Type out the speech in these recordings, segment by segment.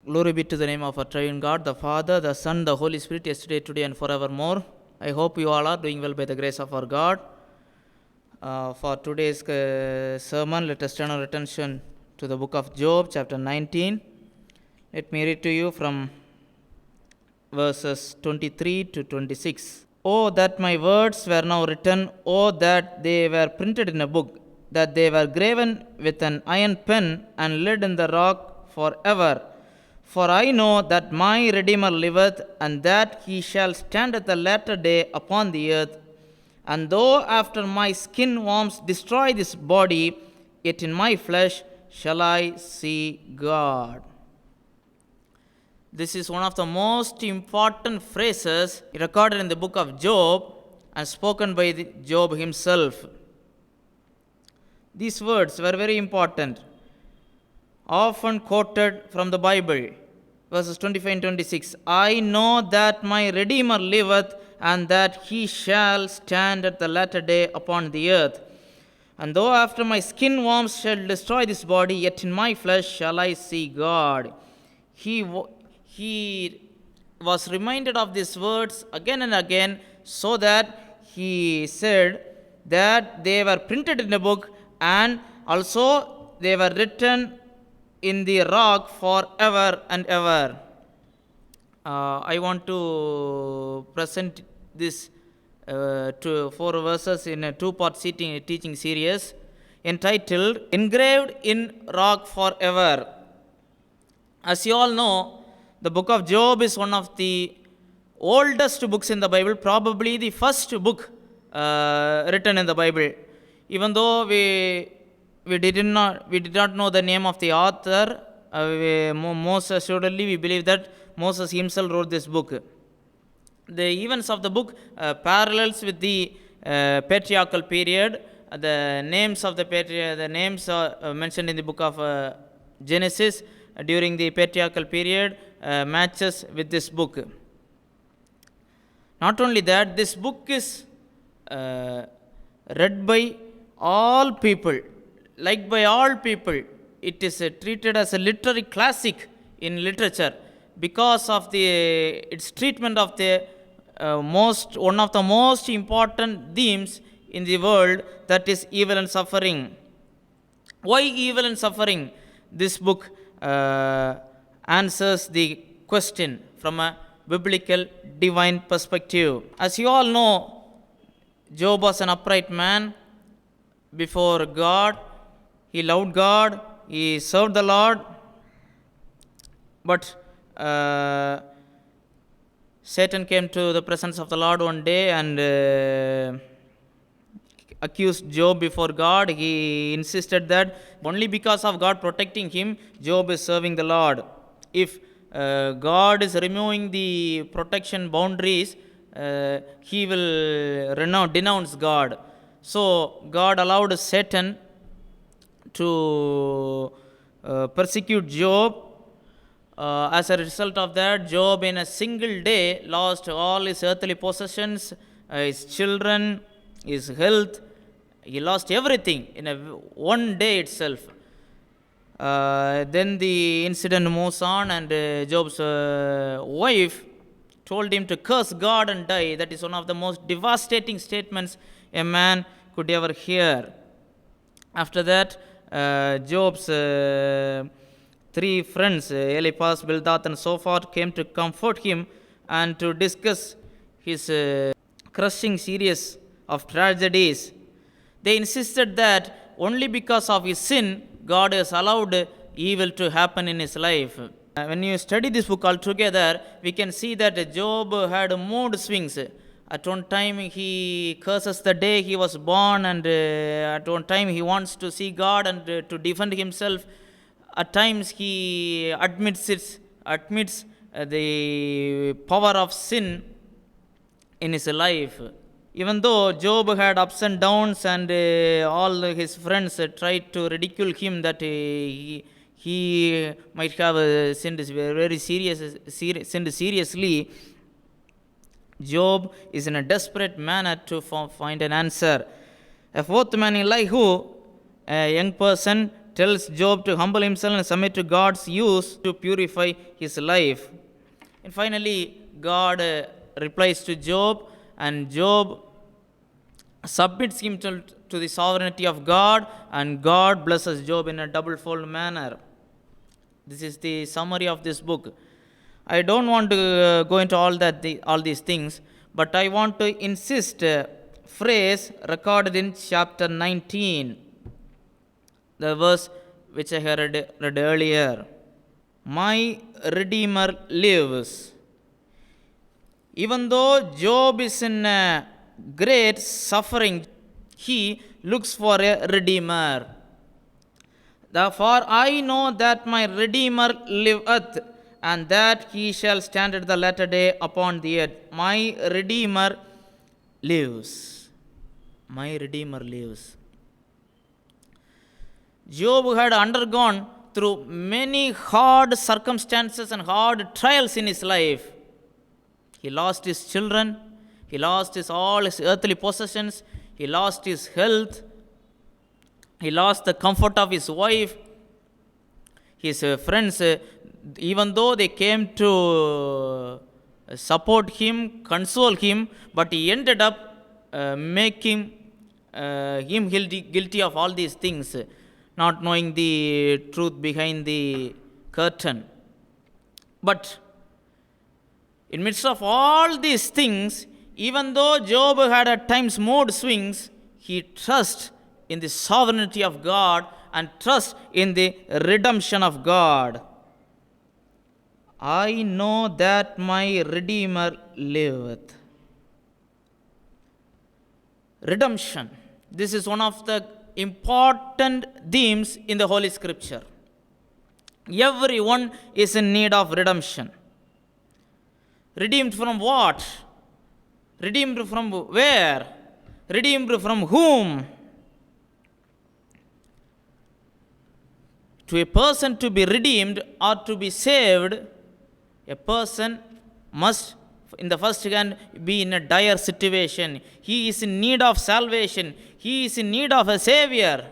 Glory be to the name of our triune God, the Father, the Son, the Holy Spirit, yesterday, today, and forevermore. I hope you all are doing well by the grace of our God. For today's sermon, let us turn our attention to the book of Job, chapter 19. Let me read to you from verses 23 to 26. Oh, that my words were now written, oh, that they were printed in a book, that they were graven with an iron pen and laid in the rock forever. For I know that my Redeemer liveth, and that he shall stand at the latter day upon the earth. And though after my skin worms destroy this body, yet in my flesh shall I see God. This is one of the most important phrases recorded in the book of Job and spoken by Job himself. These words were very important, often quoted from the Bible. Verses 25 and 26. I know that my Redeemer liveth, and that he shall stand at the latter day upon the earth. And though after my skin worms shall destroy this body, yet in my flesh shall I see God. He was reminded of these words again and again, so that he said that they were printed in a book, and also they were written in the rock forever and ever. I want to present this to 4 verses in a 2-part teaching series entitled Engraved in Rock Forever. As you all know, the book of Job is one of the oldest books in the Bible, probably the first book written in the Bible. Even though we did not know the name of the author, most assuredly we believe that Moses himself wrote this book. The events of the book parallels with the patriarchal period. The names of the names are mentioned in the book of Genesis during the patriarchal period matches with this book. Not only that, this book is read by all people, liked by all people. It is treated as a literary classic in literature because of its treatment of one of the most important themes in the world, that is evil and suffering. Why evil and suffering? This book answers the question from a biblical divine perspective. As you all know, Job was an upright man before God. He loved God, he served the Lord, but Satan came to the presence of the Lord one day and accused Job before God. He insisted that only because of God protecting him, Job is serving the Lord. If God is removing the protection boundaries, he will denounce God. So God allowed Satan to persecute Job. As a result of that, Job in a single day lost all his earthly possessions, his children, his health. He lost everything in one day itself. Then the incident moves on, and Job's wife told him to curse God and die. That is one of the most devastating statements a man could ever hear. After that, Job's 3 friends, Eliphaz, Bildad, and Zophar, came to comfort him and to discuss his crushing series of tragedies. They insisted that only because of his sin, God has allowed evil to happen in his life. When you study this book altogether, we can see that Job had mood swings. At one time he curses the day he was born, and at one time he wants to see God and to defend himself. At times he admits the power of sin in his life. Even though Job had ups and downs, and all his friends tried to ridicule him that he might have sinned seriously, Job is in a desperate manner to find an answer. A 4th man, Elihu, a young person, tells Job to humble himself and submit to God's use to purify his life. And finally, God replies to Job, and Job submits him to the sovereignty of God, and God blesses Job in a double-fold manner. This is the summary of this book. I don't want to go into all these things, but I want to insist a phrase recorded in chapter 19, the verse which I had read earlier. My Redeemer lives. Even though Job is in great suffering, he looks for a Redeemer. Therefore I know that my Redeemer liveth, and that he shall stand at the latter day upon the earth. My Redeemer lives. My Redeemer lives. Job had undergone through many hard circumstances and hard trials in his life. He lost his children, he lost all his earthly possessions, he lost his health, he lost the comfort of his wife. His friends, even though they came to support him, console him, but he ended up making him guilty of all these things, not knowing the truth behind the curtain. But in midst of all these things, even though Job had at times mood swings, he trusts in the sovereignty of God and trusts in the redemption of God. I know that my Redeemer liveth. Redemption. This is one of the important themes in the Holy Scripture. Everyone is in need of redemption. Redeemed from what? Redeemed from where? Redeemed from whom? To a person to be redeemed or to be saved, a person must, in the first hand, be in a dire situation. He is in need of salvation. He is in need of a Savior.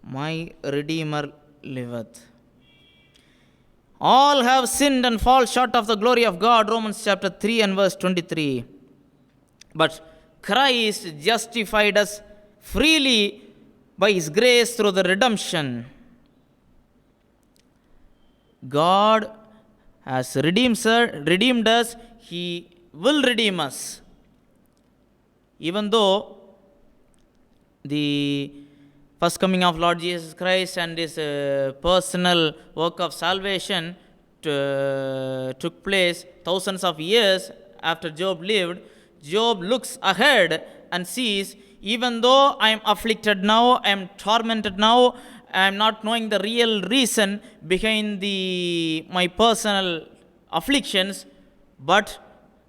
My Redeemer liveth. All have sinned and fall short of the glory of God, Romans chapter 3 and verse 23. But Christ justified us freely by His grace through the redemption. God has redeemed us. He will redeem us. Even though the first coming of Lord Jesus Christ and His personal work of salvation took place thousands of years after Job lived, Job looks ahead and sees, even though I am afflicted now, I am tormented now, I am not knowing the real reason behind my personal afflictions, but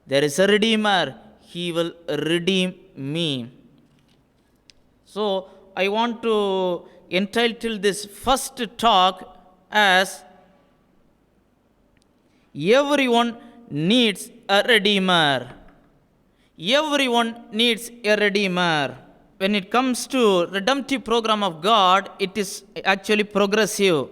there is a Redeemer. He will redeem me. So, I want to entitle this first talk as Everyone Needs a Redeemer. Everyone needs a Redeemer. When it comes to redemptive program of God, it is actually progressive.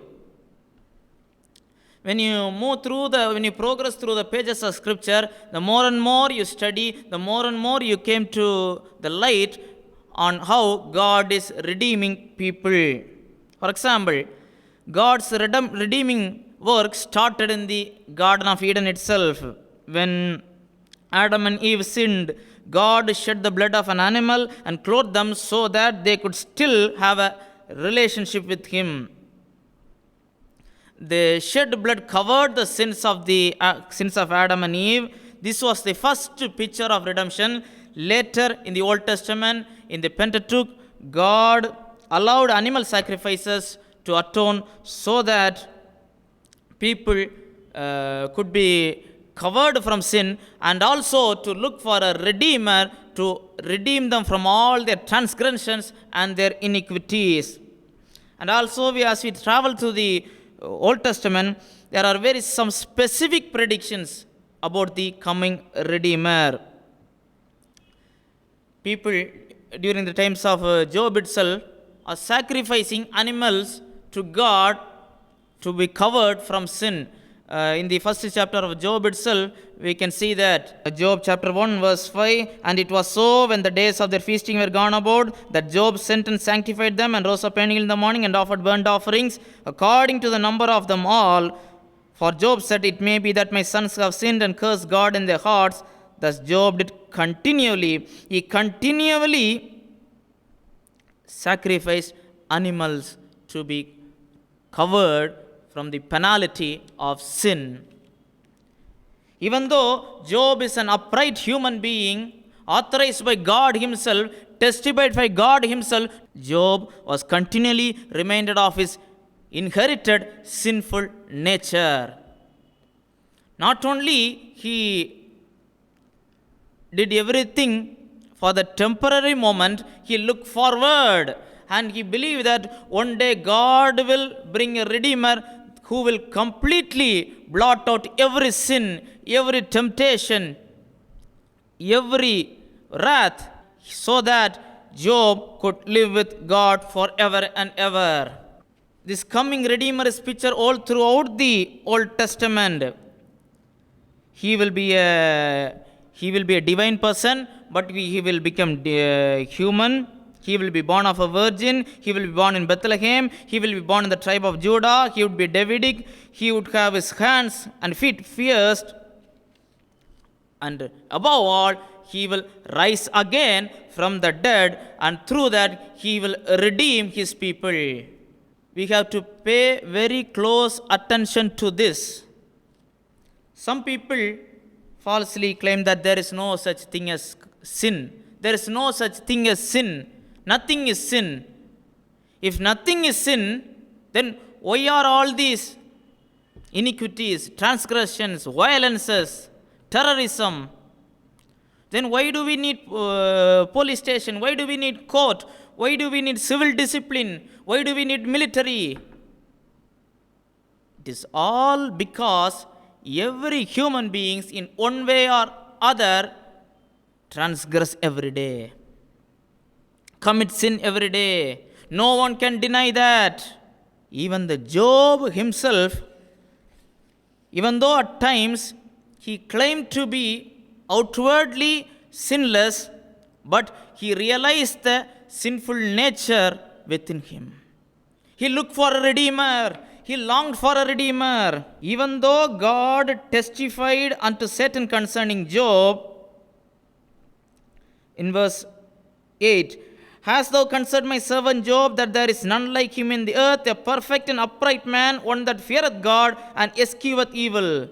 When you progress through the pages of Scripture, the more and more you study, the more and more you came to the light on how God is redeeming people. For example, God's redeeming work started in the Garden of Eden itself. When Adam and Eve sinned, God shed the blood of an animal and clothed them so that they could still have a relationship with Him. The shed blood covered the sins of Adam and Eve. This was the first picture of redemption. Later in the Old Testament, in the Pentateuch, God allowed animal sacrifices to atone so that people could be covered from sin, and also to look for a Redeemer to redeem them from all their transgressions and their iniquities. And also, as we travel through the Old Testament, there are some specific predictions about the coming Redeemer. People during the times of Job itself or sacrificing animals to God to be covered from sin. In the first chapter of Job itself, we can see that Job chapter 1 verse 5, and it was so when the days of their feasting were gone about, that Job sent and sanctified them, and rose up early in the morning, and offered burnt offerings according to the number of them all. For Job said, it may be that my sons have sinned and cursed God in their hearts. Thus Job did continually, he continually sacrificed animals to be covered from the penalty of sin. Even though Job is an upright human being, authorized by God himself, testified by God himself, Job was continually reminded of his inherited sinful nature. Not only he did everything for the temporary moment, he looked forward and he believed that one day God will bring a Redeemer who will completely blot out every sin, every temptation, every wrath, so that Job could live with God forever and ever. This coming Redeemer is pictured all throughout the Old Testament. He will be a divine person, but he will become human. He will be born of a virgin. He will be born in Bethlehem. He will be born in the tribe of Judah. He would be Davidic. He would have his hands and feet pierced. And above all, he will rise again from the dead, and through that, he will redeem his people. We have to pay very close attention to this. Some people falsely claim that there is no such thing as sin. There is no such thing as sin. Nothing is sin. If nothing is sin, then why are all these iniquities, transgressions, violences, terrorism? Then why do we need police station? Why do we need court? Why do we need civil discipline? Why do we need military? It is all because every human being in one way or other transgress every day, commit sin every day. No one can deny that. Even the Job himself, even though at times he claimed to be outwardly sinless, but he realized the sinful nature within him. He looked for a Redeemer. He longed for a Redeemer. Even though God testified unto Satan concerning Job, in verse 8, hast thou considered my servant Job, that there is none like him in the earth, a perfect and upright man, one that feareth God and escheweth evil.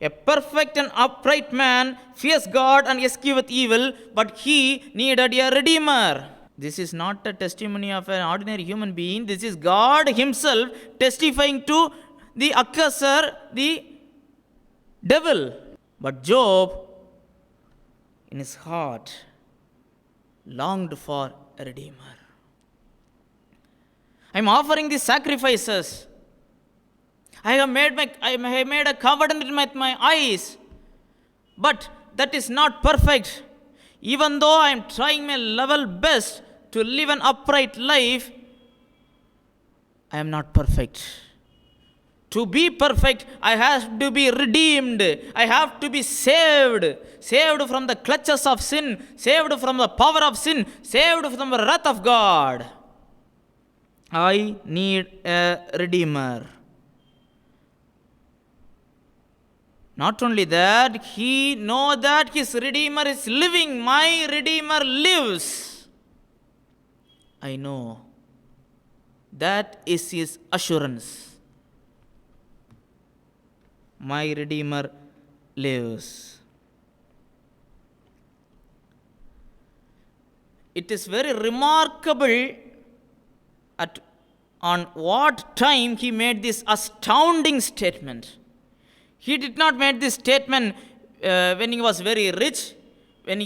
A perfect and upright man fears God and escheweth evil, but he needed a Redeemer. This is not a testimony of an ordinary human being. This is God himself testifying to the accuser, the devil. But Job, in his heart, longed for a Redeemer. I am offering these sacrifices. I have made a covenant with my eyes, but that is not perfect. Even though I am trying my level best to live an upright life, I am not perfect. To be perfect, I have to be redeemed. I have to be saved. Saved from the clutches of sin. Saved from the power of sin. Saved from the wrath of God. I need a Redeemer. Not only that, he knows that his Redeemer is living. My Redeemer lives. I know. That is his assurance. My Redeemer lives. It is very remarkable on what time he made this astounding statement. He did not make this statement when he was very rich, when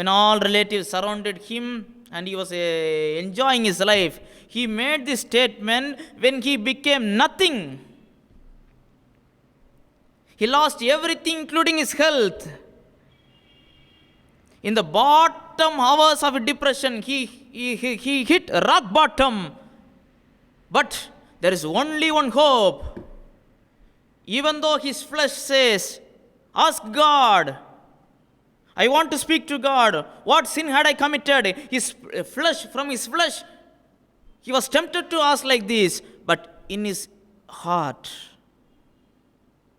all relatives surrounded him and he was enjoying his life. He made this statement when he became nothing. He lost everything, including his health. In the bottom hours of depression. He hit rock bottom. But there is only one hope. Even though his flesh says, ask God. I want to speak to God. What sin had I committed? From his flesh, he was tempted to ask like this. But in his heart,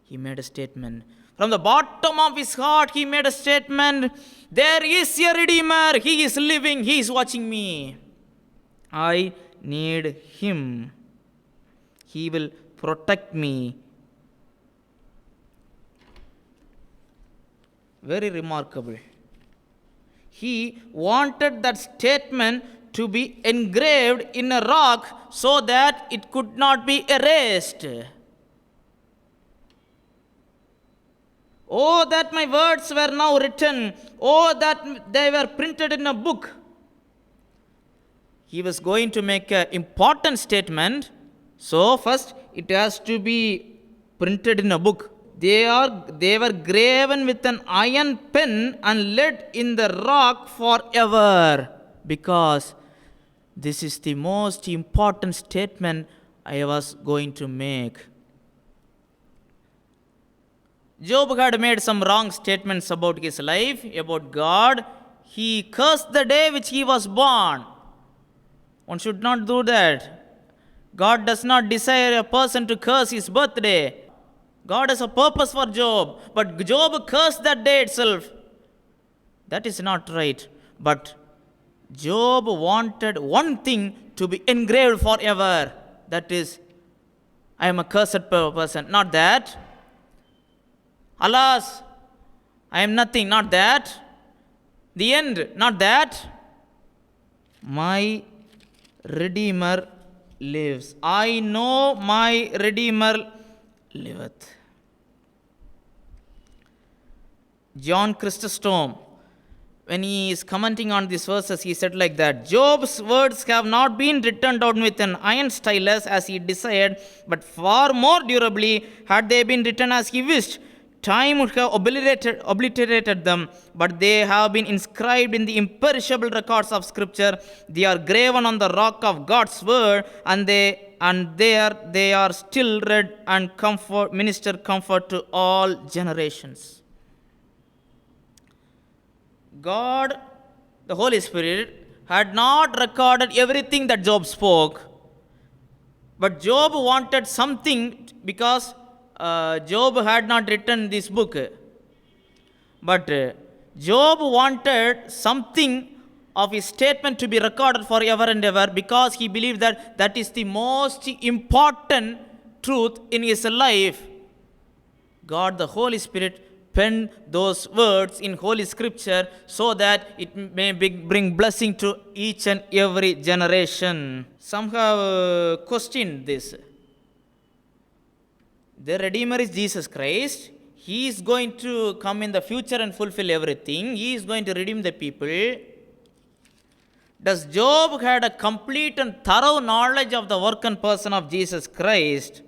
he made a statement. From the bottom of his heart, he made a statement. There is a Redeemer. He is living. He is watching me. I need him. He will protect me. Very remarkable. He wanted that statement to be engraved in a rock so that it could not be erased. Oh, that my words were now written. Oh, that they were printed in a book. He was going to make an important statement. So first, it has to be printed in a book. They were graven with an iron pen and let in the rock forever, because this is the most important statement I was going to make. Job had made some wrong statements about his life, about God. He cursed the day which he was born. One should not do that. God does not desire a person to curse his birthday. God has a purpose for Job, but Job cursed that day itself. That is not right. But Job wanted one thing to be engraved forever. That is, I am a cursed person. Not that. Alas, I am nothing. Not that. The end. Not that. My Redeemer lives. I know my Redeemer liveth. John Chrysostom, when he is commenting on these verses, he said like that: Job's words have not been written down with an iron stylus as he desired, but far more durably had they been written as he wished. Time would have obliterated them, but they have been inscribed in the imperishable records of Scripture. They are graven on the rock of God's word, and there they are still read and minister comfort to all generations. God, the Holy Spirit, had not recorded everything that Job spoke, but Job wanted something, because Job had not written this book. But Job wanted something of his statement to be recorded forever and ever, because he believed that that is the most important truth in his life. God, the Holy Spirit, penned those words in Holy Scripture so that it may bring blessing to each and every generation. Some have questioned this. The Redeemer is Jesus Christ. He is going to come in the future and fulfill everything. He is going to redeem the people. Does Job had a complete and thorough knowledge of the work and person of Jesus Christ?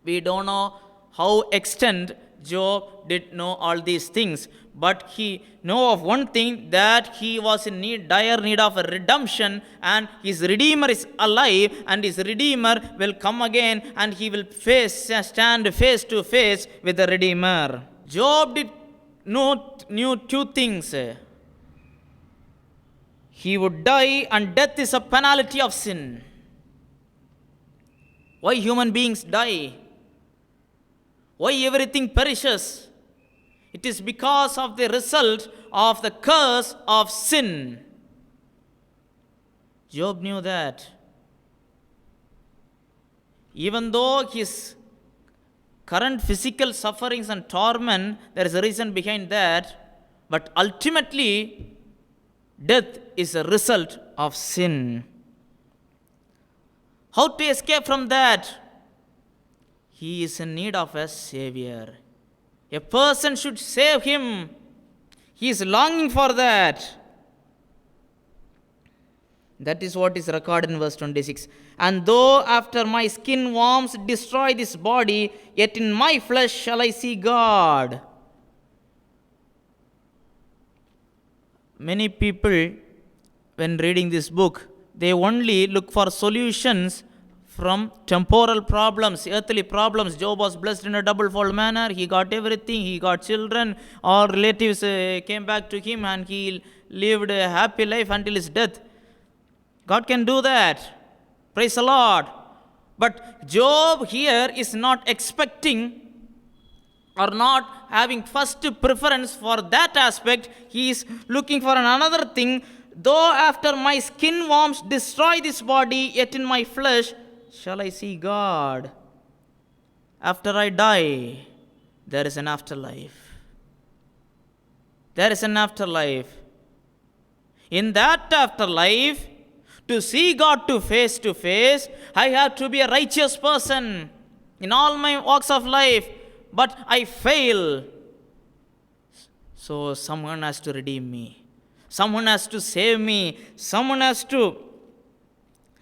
We don't know how extent Job did know all these things, but he know of one thing, that he was in dire need of a redemption, and his Redeemer is alive, and his Redeemer will come again, and he will stand face to face with the Redeemer. Job knew two things. He would die, and death is a penalty of sin. Why human beings die? Why everything perishes? It is because of the result of the curse of sin. Job knew that. Even though his current physical sufferings and torment, there is a reason behind that, but ultimately, death is a result of sin. How to escape from that? He is in need of a Savior. A person should save him. He is longing for that. That is what is recorded in verse 26. And though after my skin worms destroy this body, yet in my flesh shall I see God. Many people, when reading this book, they only look for solutions from temporal problems, earthly problems. Job was blessed in a double-fold manner. He got everything. He got children. All relatives came back to him, and he lived a happy life until his death. God can do that. Praise the Lord. But Job here is not expecting or not having first preference for that aspect. He is looking for another thing. Though after my skin worms destroy this body, yet in my flesh shall I see God. After I die, there is an afterlife. There is an afterlife. In that afterlife, to see God to face, I have to be a righteous person in all my walks of life. But I fail. So someone has to redeem me. Someone has to save me. Someone has to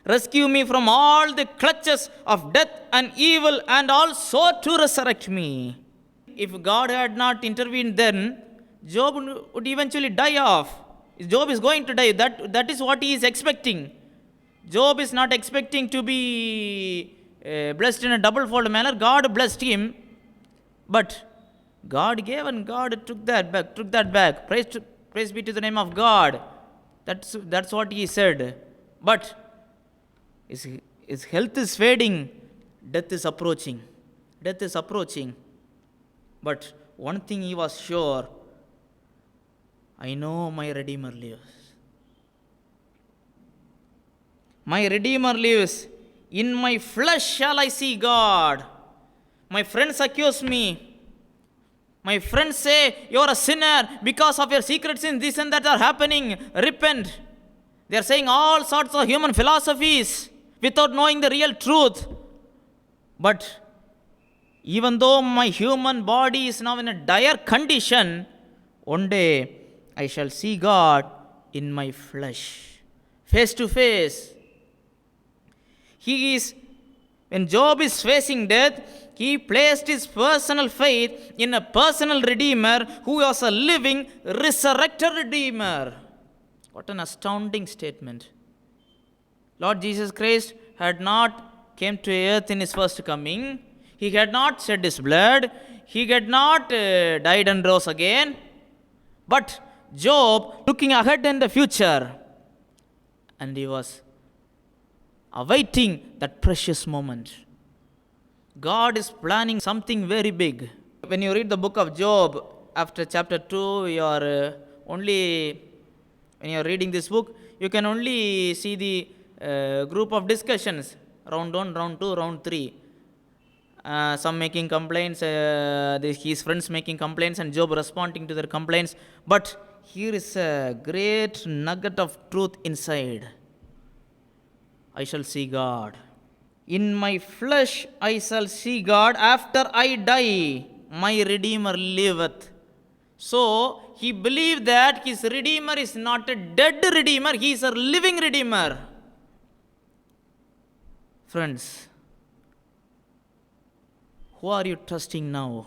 rescue me from all the clutches of death and evil, and also to resurrect me. If God had not intervened, then Job would eventually die off. Job is going to die. That is what he is expecting. Job is not expecting to be blessed in a double-fold manner. God blessed him. But God gave and God took that back. Praise be to the name of God. That's what he said. But his health is fading. Death is approaching. But one thing he was sure, I know my Redeemer lives. My Redeemer lives. In my flesh shall I see God. My friends accuse me. My friends say, you are a sinner because of your secret sins, this and that are happening. Repent. They are saying all sorts of human philosophies without knowing the real truth. But even though my human body is now in a dire condition, one day I shall see God in my flesh, face to face. When Job is facing death, he placed his personal faith in a personal Redeemer who was a living, resurrected Redeemer. What an astounding statement. Lord Jesus Christ had not came to earth in his first coming. He had not shed his blood. He had not died and rose again. But Job looking ahead in the future, and he was awaiting that precious moment. God is planning something very big. When you read the book of Job, after chapter 2, when you are reading this book, you can only see the group of discussions, round 1, round 2, round 3. Some making complaints, his friends making complaints, and Job responding to their complaints. But here is a great nugget of truth inside. I shall see God. In my flesh I shall see God. After I die, my Redeemer liveth. So, he believed that his Redeemer is not a dead Redeemer, he is a living Redeemer. Friends, who are you trusting now?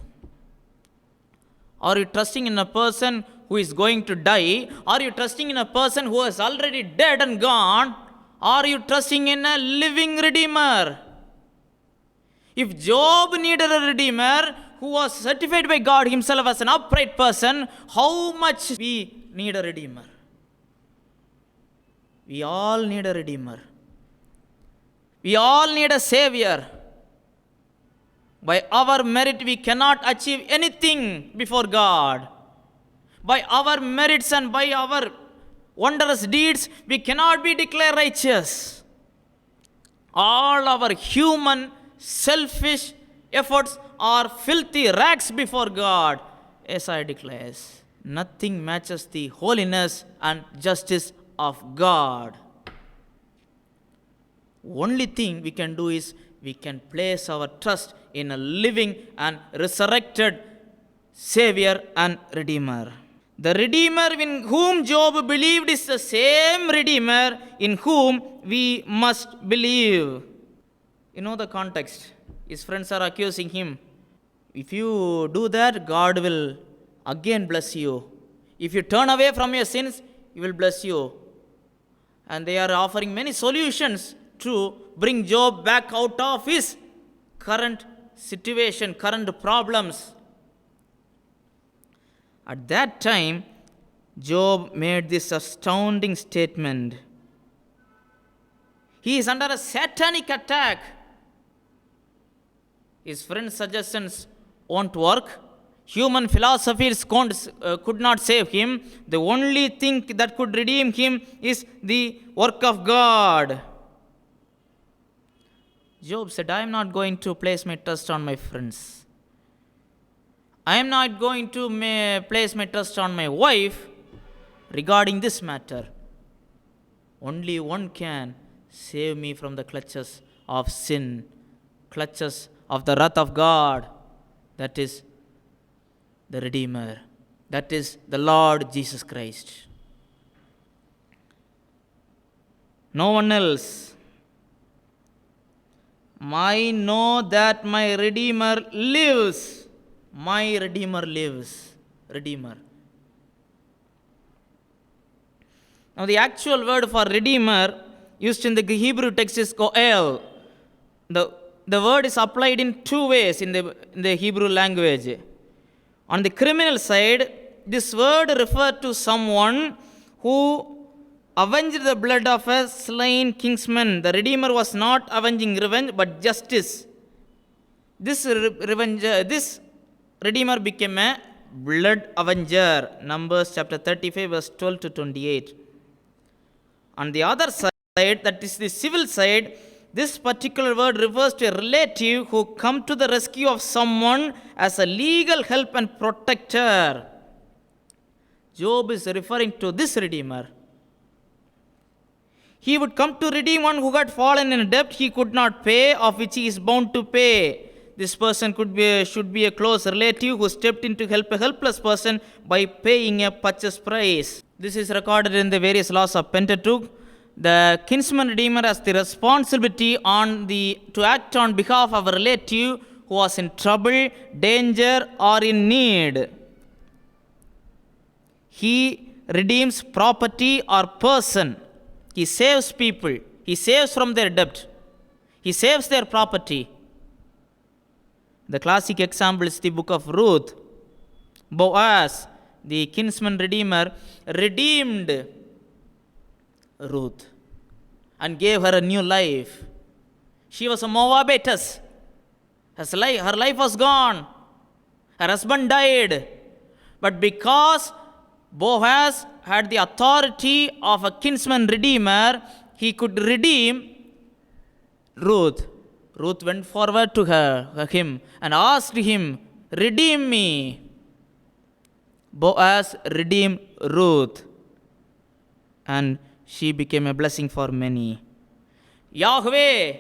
Are you trusting in a person who is going to die? Are you trusting in a person who is already dead and gone? Are you trusting in a living Redeemer? If Job needed a Redeemer who was certified by God himself as an upright person, how much we need a Redeemer? We all need a Redeemer. We all need a Savior. By our merit, we cannot achieve anything before God. By our merits and by our wondrous deeds, we cannot be declared righteous. All our human, selfish efforts are filthy rags before God. Isaiah declares, nothing matches the holiness and justice of God. Only thing we can do is we can place our trust in a living and resurrected Savior and Redeemer. The Redeemer in whom Job believed is the same Redeemer in whom we must believe. You know the context. His friends are accusing him. If you do that, God will again bless you. If you turn away from your sins, He will bless you. And they are offering many solutions to bring Job back out of his current situation, current problems. At that time, Job made this astounding statement. He is under a satanic attack. His friend's suggestions won't work. Human philosophies could not save him. The only thing that could redeem him is the work of God. Job said, I am not going to place my trust on my friends. I am not going to place my trust on my wife regarding this matter. Only one can save me from the clutches of sin, clutches of the wrath of God. That is the Redeemer. That is the Lord Jesus Christ. No one else. I know that my Redeemer lives. My Redeemer lives. Redeemer. Now the actual word for Redeemer used in the Hebrew text is Goel. The word is applied in two ways in the Hebrew language. On the criminal side, this word referred to someone who avenged the blood of a slain kinsman. The Redeemer was not avenging revenge, but justice. This Redeemer became a blood avenger. Numbers chapter 35, verse 12 to 28. On the other side, that is the civil side, this particular word refers to a relative who come to the rescue of someone as a legal help and protector. Job is referring to this Redeemer. He would come to redeem one who had fallen in debt he could not pay, of which he is bound to pay. This person should be a close relative who stepped in to help a helpless person by paying a purchase price. This is recorded in the various laws of Pentateuch. The kinsman redeemer has the responsibility to act on behalf of a relative who was in trouble, danger, or in need. He redeems property or person. He saves people. He saves from their debt. He saves their property. The classic example is the book of Ruth. Boaz, the kinsman redeemer, redeemed Ruth and gave her a new life. She was a Moabitess. Her life was gone. Her husband died. But because Boaz had the authority of a kinsman redeemer, he could redeem Ruth. Ruth went forward to him and asked him, redeem me. Boaz redeemed Ruth, and she became a blessing for many. Yahweh,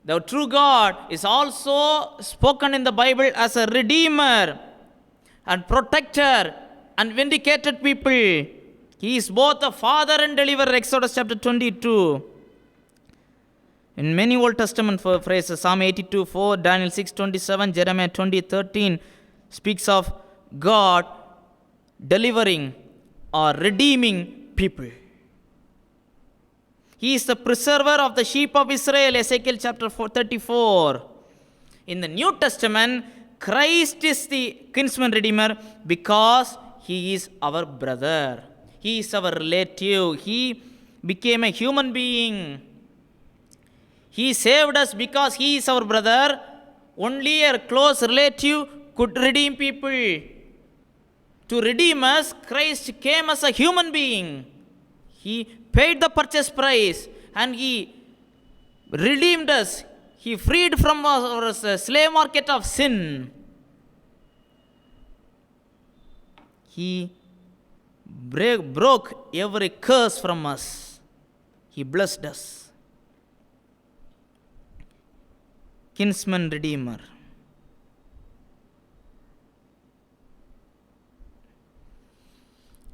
the true God, is also spoken in the Bible as a redeemer and protector and vindicated people. He is both a father and deliverer. Exodus chapter 22. In many Old Testament phrases, Psalm 82:4, Daniel 6:27, Jeremiah 20:13 speaks of God delivering or redeeming people. He is the preserver of the sheep of Israel, Ezekiel chapter 34. In the New Testament, Christ is the kinsman redeemer because he is our brother. He is our relative. He became a human being. He saved us because he is our brother. Only a close relative could redeem people. To redeem us, Christ came as a human being. He paid the purchase price and he redeemed us. He freed from our slave market of sin. He broke every curse from us. He blessed us. Kinsman redeemer.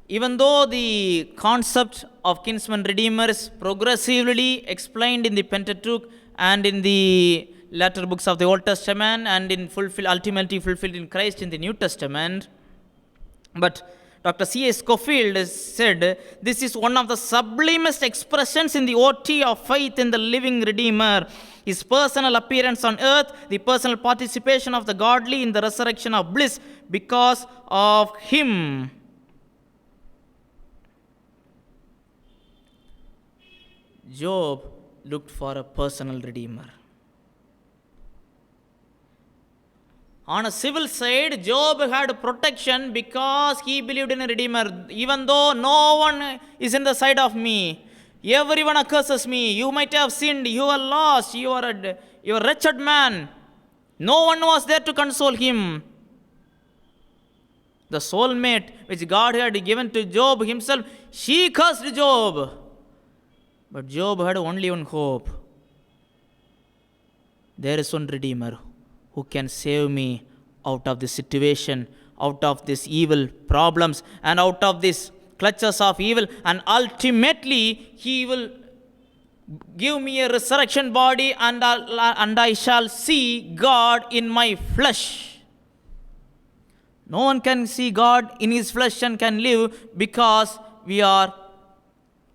Even though the concept of kinsman redeemer is progressively explained in the Pentateuch and in the latter books of the Old Testament and ultimately fulfilled in Christ in the New Testament, but Dr. C.A. Scofield said, this is one of the sublimest expressions in the OT of faith in the living Redeemer. His personal appearance on earth, the personal participation of the godly in the resurrection of bliss because of him. Job looked for a personal Redeemer. On a civil side, Job had protection because he believed in a Redeemer. Even though no one is in the side of me, everyone accuses me. You might have sinned, you are lost, you are a wretched man. No one was there to console him. The soulmate which God had given to Job himself, she cursed Job. But Job had only one hope. There is one Redeemer who can save me out of this situation, out of these evil problems, and out of these clutches of evil. And ultimately, he will give me a resurrection body, and I shall see God in my flesh. No one can see God in his flesh and can live because we are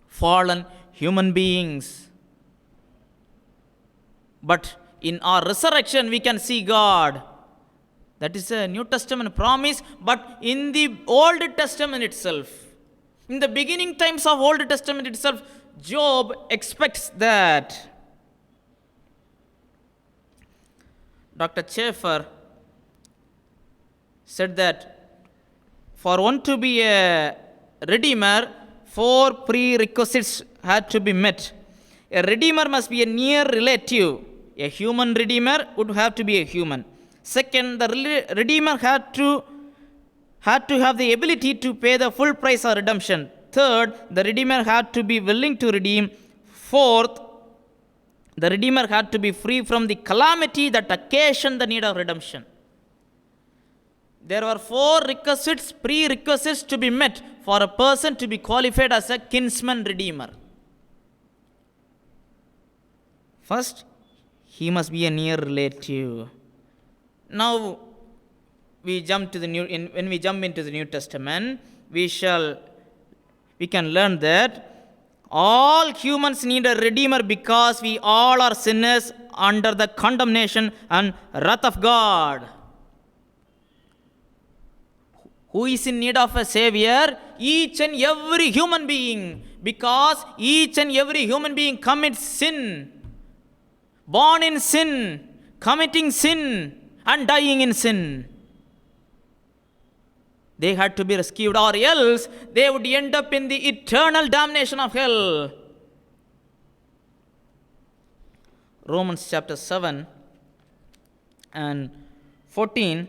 fallen human beings. But in our resurrection, we can see God. That is a New Testament promise, but in the Old Testament itself, in the beginning times of Old Testament itself, Job expects that. Dr. Schaeffer said that for one to be a Redeemer, 4 prerequisites had to be met. A Redeemer must be a near relative. A human Redeemer would have to be a human. Second, the Redeemer had to have the ability to pay the full price of redemption. Third, the Redeemer had to be willing to redeem. Fourth, the Redeemer had to be free from the calamity that occasioned the need of redemption. There were 4 prerequisites to be met for a person to be qualified as a kinsman Redeemer. First, he must be a near relative. Now, when we jump into the New Testament, we can learn that all humans need a Redeemer because we all are sinners under the condemnation and wrath of God. Who is in need of a Savior? Each and every human being, because each and every human being commits sin. Born in sin, committing sin, and dying in sin. They had to be rescued, or else they would end up in the eternal damnation of hell. Romans chapter 7 and 14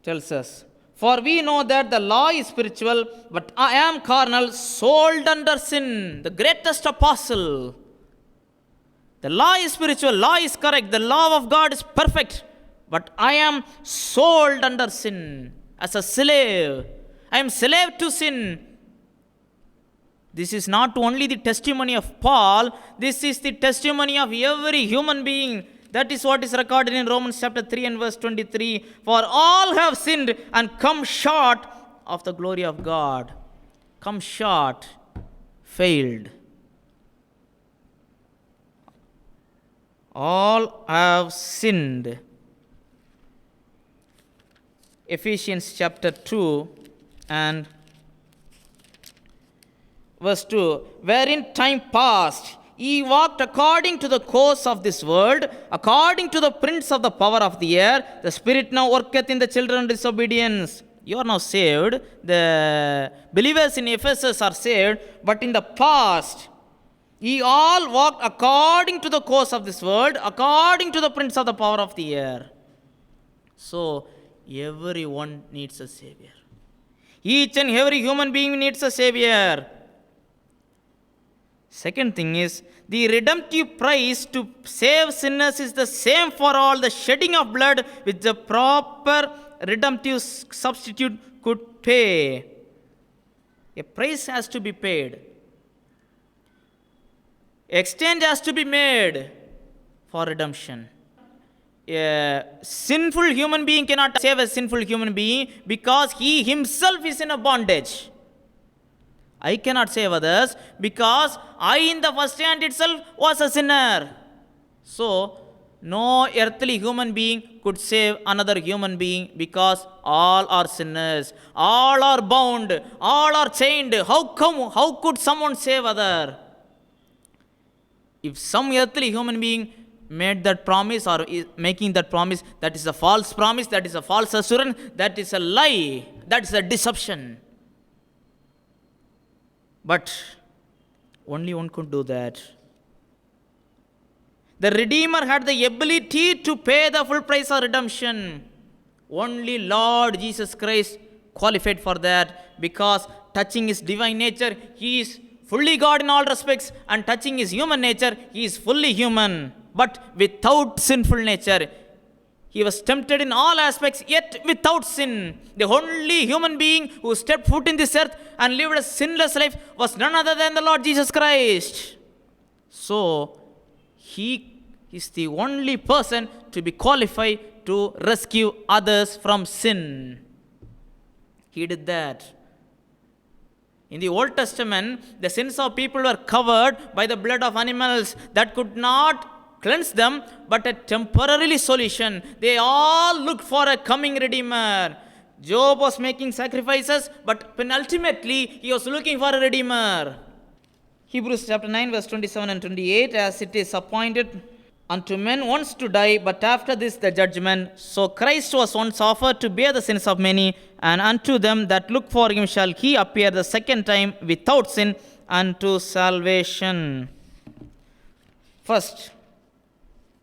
tells us, for we know that the law is spiritual, but I am carnal, sold under sin. The greatest apostle. The law is spiritual, law is correct, the law of God is perfect, but I am sold under sin as a slave. I am slave to sin. This is not only the testimony of Paul, this is the testimony of every human being. That is what is recorded in Romans chapter 3 and verse 23. For all have sinned and come short of the glory of God. Come short, failed. All have sinned. Ephesians chapter 2 and verse 2. Wherein time past ye walked according to the course of this world, according to the prince of the power of the air, the spirit now worketh in the children of disobedience. You are now saved. The believers in Ephesus are saved, but in the past, ye all walked according to the course of this world, according to the prince of the power of the air. So, everyone needs a Savior. Each and every human being needs a Savior. Second thing is, the redemptive price to save sinners is the same for all. The shedding of blood which the proper redemptive substitute could pay. A price has to be paid. Exchange has to be made for redemption. A sinful human being cannot save a sinful human being because he himself is in a bondage. I cannot save others because I, in the first hand itself, was a sinner. So, no earthly human being could save another human being because all are sinners. All are bound. All are chained. How could someone save other? If some earthly human being made that promise or is making that promise, that is a false promise, that is a false assurance, that is a lie, that is a deception. But only one could do that. The Redeemer had the ability to pay the full price of redemption. Only Lord Jesus Christ qualified for that, because touching his divine nature, he is fully God in all respects, and touching his human nature, he is fully human, but without sinful nature. He was tempted in all aspects, yet without sin. The only human being who stepped foot in this earth and lived a sinless life was none other than the Lord Jesus Christ. So, he is the only person to be qualified to rescue others from sin. He did that. In the Old Testament, the sins of people were covered by the blood of animals that could not cleanse them, but a temporary solution. They all looked for a coming Redeemer. Job was making sacrifices, but ultimately he was looking for a Redeemer. Hebrews chapter 9 verse 27 and 28, as it is appointed unto men once to die, but after this the judgment. So Christ was once offered to bear the sins of many, and unto them that look for him shall he appear the second time without sin unto salvation. First,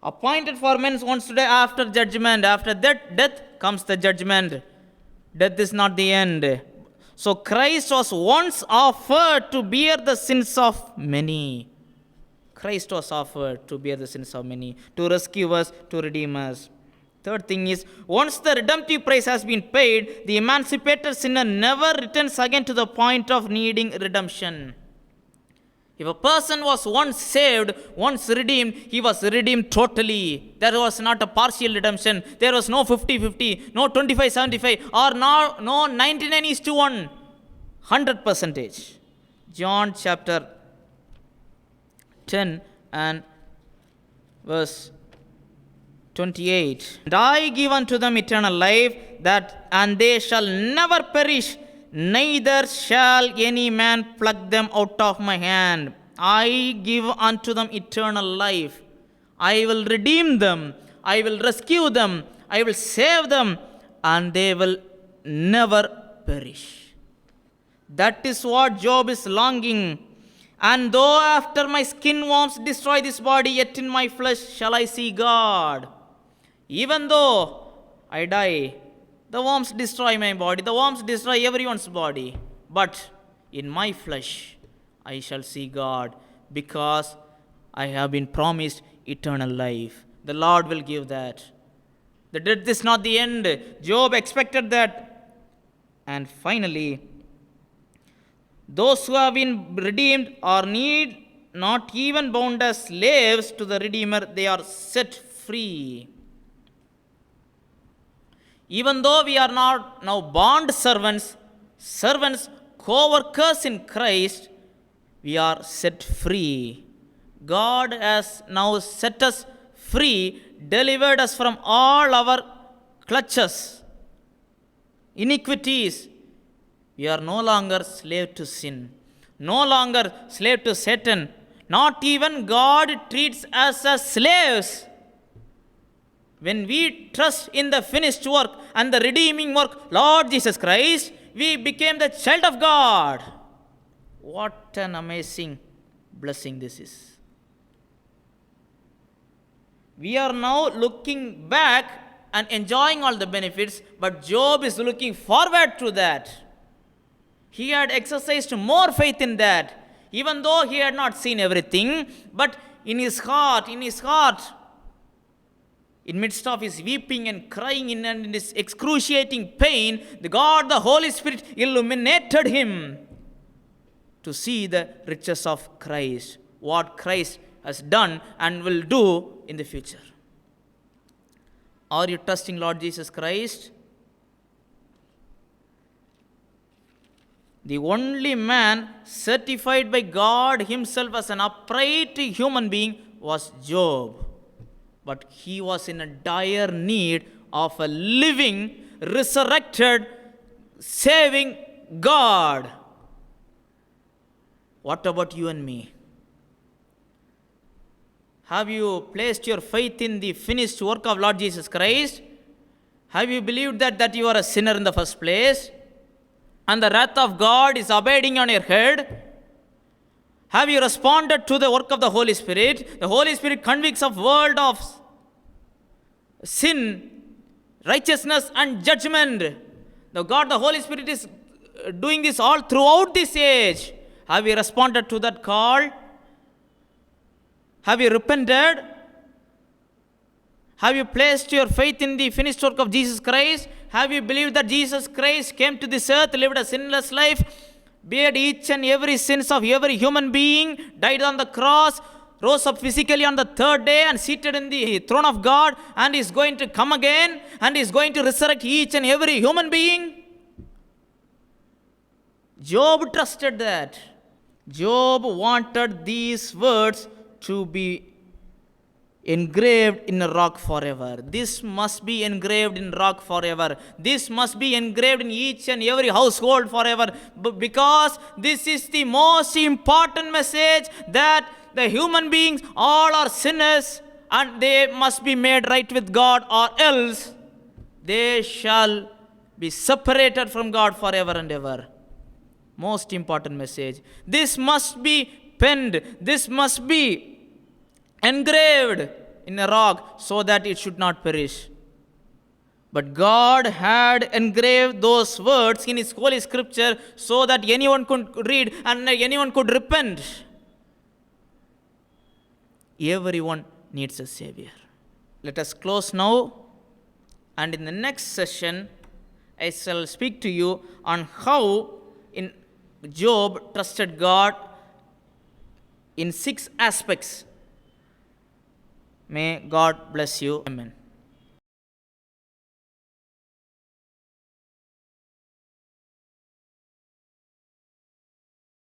appointed for men once to die, after judgment. After that death comes the judgment. Death is not the end. So Christ was once offered to bear the sins of many. Christ was offered to bear the sins of many, to rescue us, to redeem us. Third thing is, once the redemptive price has been paid, the emancipated sinner never returns again to the point of needing redemption. If a person was once saved, once redeemed, he was redeemed totally. There was not a partial redemption. There was no 50-50, no 25-75, or no 99:1, 100%. John chapter 10 and verse 28. And I give unto them eternal life, and they shall never perish, neither shall any man pluck them out of my hand. I give unto them eternal life. I will redeem them. I will rescue them. I will save them, and they will never perish. That is what Job is longing. And though after my skin worms destroy this body, yet in my flesh shall I see God. Even though I die, the worms destroy my body, the worms destroy everyone's body, but in my flesh I shall see God, because I have been promised eternal life. The Lord will give that. The death is not the end. Job expected that. And finally, those who have been redeemed are not even bound as slaves to the Redeemer, they are set free. Even though we are not now bond servants, co-workers in Christ, we are set free. God has now set us free, delivered us from all our clutches, iniquities. We are no longer slave to sin, no longer slave to Satan. Not even God treats us as slaves. When we trust in the finished work and the redeeming work, Lord Jesus Christ, we became the child of God. What an amazing blessing this is. We are now looking back and enjoying all the benefits, but Job is looking forward to that. He had exercised more faith in that, even though he had not seen everything, but in his heart, in midst of his weeping and crying and in his excruciating pain, the Holy Spirit illuminated him to see the riches of Christ, what Christ has done and will do in the future. Are you trusting Lord Jesus Christ? The only man certified by God himself as an upright human being was Job. But he was in a dire need of a living, resurrected, saving God. What about you and me? Have you placed your faith in the finished work of Lord Jesus Christ? Have you believed that you are a sinner in the first place? And the wrath of God is abiding on your head? Have you responded to the work of the Holy Spirit? The Holy Spirit convicts of world of sin, righteousness and judgment. The God, the Holy Spirit is doing this all throughout this age. Have you responded to that call? Have you repented? Have you placed your faith in the finished work of Jesus Christ? Have you believed that Jesus Christ came to this earth, lived a sinless life, bear each and every sins of every human being, died on the cross, rose up physically on the third day and seated in the throne of God, and is going to come again and is going to resurrect each and every human being? Job trusted that. Job wanted these words to be engraved in a rock forever. This must be engraved in rock forever. This must be engraved in each and every household forever. Because this is the most important message, that the human beings all are sinners and they must be made right with God, or else they shall be separated from God forever and ever. Most important message. This must be penned. This must be engraved in a rock so that it should not perish. But God had engraved those words in His holy scripture so that anyone could read and anyone could repent. Everyone needs a Savior. Let us close now, and in the next session I shall speak to you on how in Job trusted God in 6 aspects. May God bless you. Amen.